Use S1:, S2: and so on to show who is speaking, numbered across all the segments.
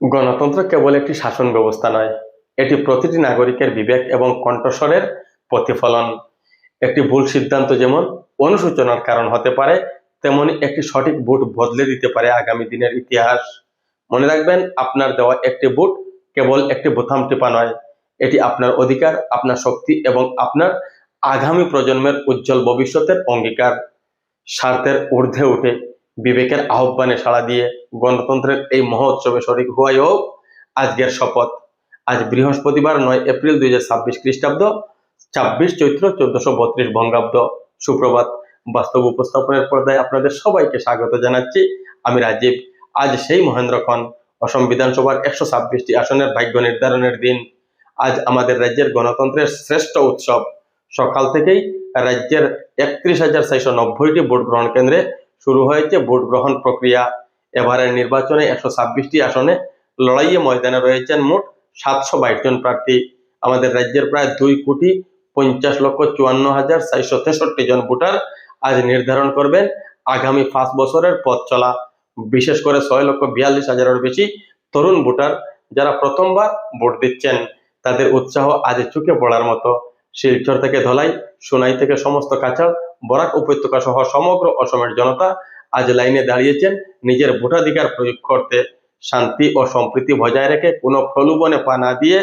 S1: গণতন্ত্র কেবল একটি শাসন ব্যবস্থা নয়, এটি প্রতিটি নাগরিকের বিবেক এবং কণ্ঠস্বরের প্রতিফলন। একটি ভুল সিদ্ধান্ত যেমন অনুশোচনার কারণ হতে পারে, তেমনি একটি সঠিক ভোট বদলে দিতে পারে আগামী দিনের ইতিহাস। মনে রাখবেন, আপনার দেওয়া একটি ভোট কেবল একটি বোতাম টিপা নয়, এটি আপনার অধিকার, আপনার শক্তি এবং আপনার আগামী প্রজন্মের উজ্জ্বল ভবিষ্যতের অঙ্গীকার। স্বার্থের ঊর্ধ্বে উঠে বিবেকের আহ্বানে সাড়া দিয়ে গণতন্ত্রের এই মহোৎসবে শরিক হওয়াই হোক আজকের শপথ। আজ বৃহস্পতিবার 9 এপ্রিল 2026 খ্রিস্টাব্দ, 26 চৈত্র 1432 বঙ্গাব্দ। সুপ্রভাত। বাস্তব উপস্থাপনের পর্দায় আপনাদের সবাইকে স্বাগত জানাচ্ছি। আমি রাজীব। আজ সেই মহেন্দ্রক্ষণ, অসম বিধানসভার 126টি আসনের ভাগ্য নির্ধারণের দিন। আজ আমাদের রাজ্যের গণতন্ত্রের শ্রেষ্ঠ উৎসব। সকাল থেকেই রাজ্যের 31,490টি ভোট গ্রহণ কেন্দ্রে শুরু হয়েছে ভোট গ্রহণ প্রক্রিয়া। এবারের নির্বাচনে 126টি আসনে লড়াইয়ে ময়দানে রয়েছেন মোট 722 জন প্রার্থী। আমাদের রাজ্যের প্রায় 2,50,54,463 জন ভোটার আজ নির্ধারণ করবেন আগামী 5 বছরের পথ চলা। বিশেষ করে 6,42,000-এর বেশি তরুণ ভোটার যারা প্রথমবার ভোট দিচ্ছেন, তাদের উৎসাহ আজ চোখে পড়ার মতো। শিলচর থেকে ধলাই, সোনাই থেকে সমস্ত কাছাড়, বরাক উপত্যকা সহ সমগ্র অসমের জনতা আজ লাইনে দাঁড়িয়েছেন নিজের ভোটাধিকার প্রয়োগ করতে। শান্তি ও সম্প্রীতি বজায় রেখে কোনো প্রলোভনে পা না দিয়ে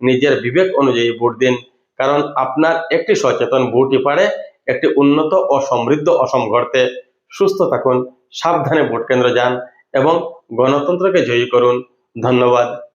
S1: নিজের বিবেক অনুযায়ী ভোট দিন, কারণ আপনার একটি সচেতন ভোটই পারে একটি উন্নত ও সমৃদ্ধ অসম গড়তে। সুস্থ থাকুন, সাবধানে ভোট কেন্দ্র যান এবং গণতন্ত্রকে জয়ী করুন। ধন্যবাদ।